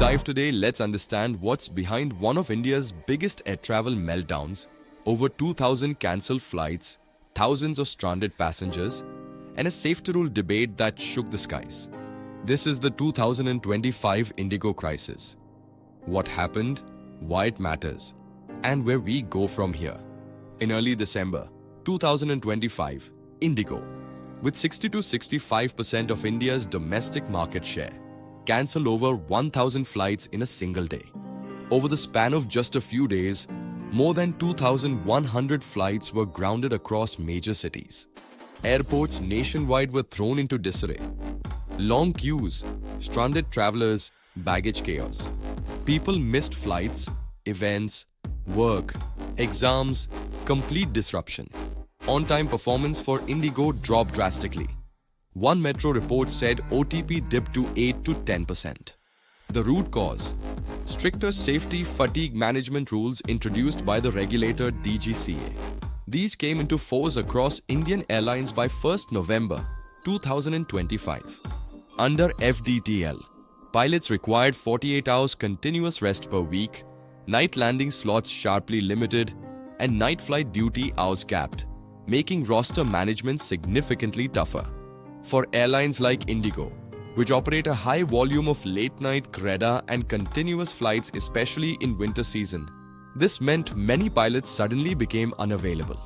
Live today, let's understand what's behind one of India's biggest air travel meltdowns, over 2,000 cancelled flights, thousands of stranded passengers, and a safety rule debate that shook the skies. This is the 2025 Indigo crisis. What happened, why it matters, and where we go from here. In early December 2025, Indigo, with 60 to 65% of India's domestic market share, cancelled over 1,000 flights in a single day. Over the span of just a few days, more than 2,100 flights were grounded across major cities. Airports nationwide were thrown into disarray. Long queues, stranded travelers, baggage chaos. People missed flights, events, work, exams, complete disruption. On-time performance for Indigo dropped drastically. One Metro report said OTP dipped to 8 to 10%. The root cause? Stricter safety fatigue management rules introduced by the regulator DGCA. These came into force across Indian airlines by 1st November 2025. Under FDTL, pilots required 48 hours continuous rest per week, night landing slots sharply limited, and night flight duty hours capped, making roster management significantly tougher. For airlines like Indigo, which operate a high volume of late-night CREDA and continuous flights, especially in winter season, this meant many pilots suddenly became unavailable.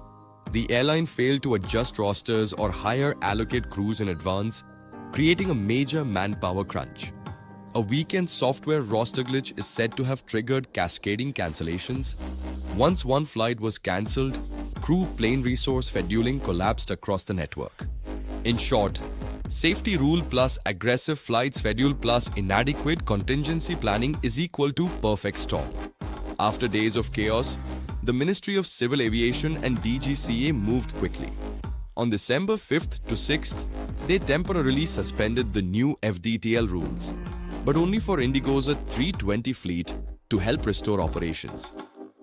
The airline failed to adjust rosters or hire allocate crews in advance, creating a major manpower crunch. A weekend software roster glitch is said to have triggered cascading cancellations. Once one flight was cancelled, crew plane resource scheduling collapsed across the network. In short, safety rule plus aggressive flight schedule plus inadequate contingency planning is equal to perfect storm. After days of chaos, the Ministry of Civil Aviation and DGCA moved quickly. On December 5th to 6th, they temporarily suspended the new FDTL rules, but only for Indigo's 320 fleet to help restore operations.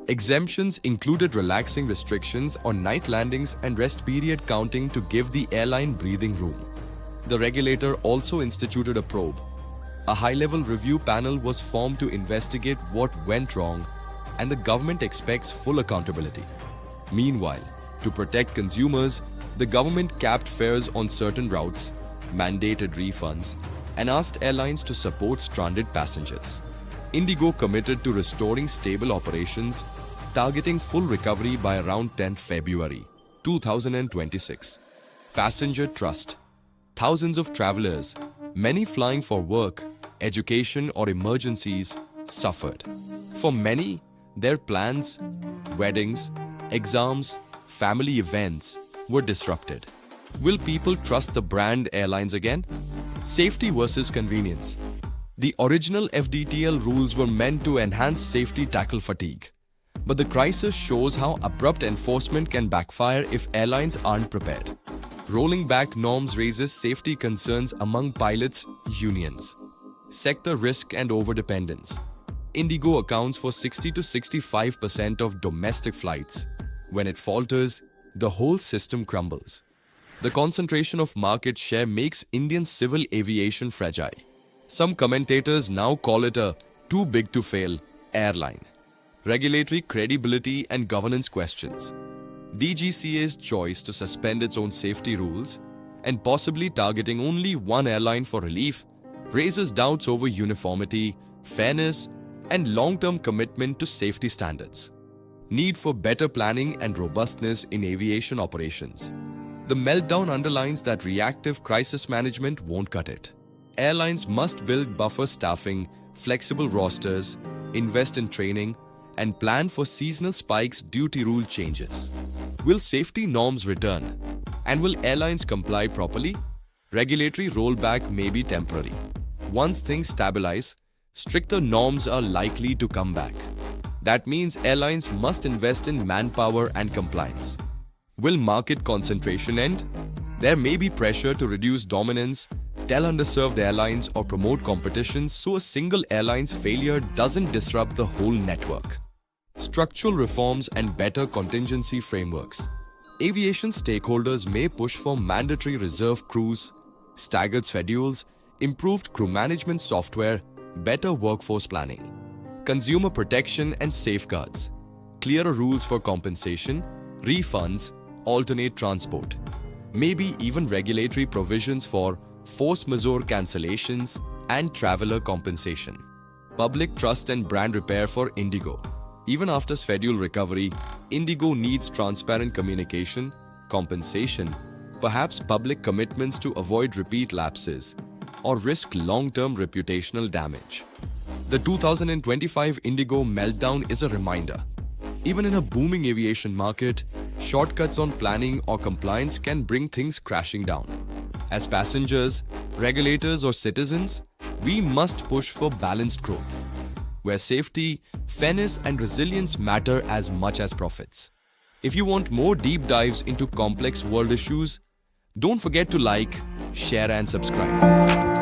Exemptions included relaxing restrictions on night landings and rest period counting to give the airline breathing room. The regulator also instituted a probe. A high-level review panel was formed to investigate what went wrong, and the government expects full accountability. Meanwhile, to protect consumers, the government capped fares on certain routes, mandated refunds, and asked airlines to support stranded passengers. Indigo committed to restoring stable operations, targeting full recovery by around 10 February 2026. Passenger trust. Thousands of travelers, many flying for work, education or emergencies, suffered. For many, their plans, weddings, exams, family events were disrupted. Will people trust the brand airlines again? Safety versus convenience. The original FDTL rules were meant to enhance safety, tackle fatigue. But the crisis shows how abrupt enforcement can backfire if airlines aren't prepared. Rolling back norms raises safety concerns among pilots' unions. Sector risk and overdependence. Indigo accounts for 60 to 65% of domestic flights. When it falters, the whole system crumbles. The concentration of market share makes Indian civil aviation fragile. Some commentators now call it a too big to fail airline. Regulatory credibility and governance questions. DGCA's choice to suspend its own safety rules and possibly targeting only one airline for relief raises doubts over uniformity, fairness, and long-term commitment to safety standards. Need for better planning and robustness in aviation operations. The meltdown underlines that reactive crisis management won't cut it. Airlines must build buffer staffing, flexible rosters, invest in training, and plan for seasonal spikes due to rule changes. Will safety norms return? And will airlines comply properly? Regulatory rollback may be temporary. Once things stabilize, stricter norms are likely to come back. That means airlines must invest in manpower and compliance. Will market concentration end? There may be pressure to reduce dominance, tell underserved airlines or promote competition so a single airline's failure doesn't disrupt the whole network. Structural reforms and better contingency frameworks. Aviation stakeholders may push for mandatory reserve crews, staggered schedules, improved crew management software, better workforce planning, consumer protection and safeguards, clearer rules for compensation, refunds, alternate transport, maybe even regulatory provisions for force majeure cancellations and traveler compensation. Public trust and brand repair for Indigo. Even after schedule recovery, Indigo needs transparent communication, compensation, perhaps public commitments to avoid repeat lapses or risk long-term reputational damage. The 2025 Indigo meltdown is a reminder. Even in a booming aviation market, shortcuts on planning or compliance can bring things crashing down. As passengers, regulators or citizens, we must push for balanced growth, where safety, fairness and resilience matter as much as profits. If you want more deep dives into complex world issues, don't forget to like, share and subscribe.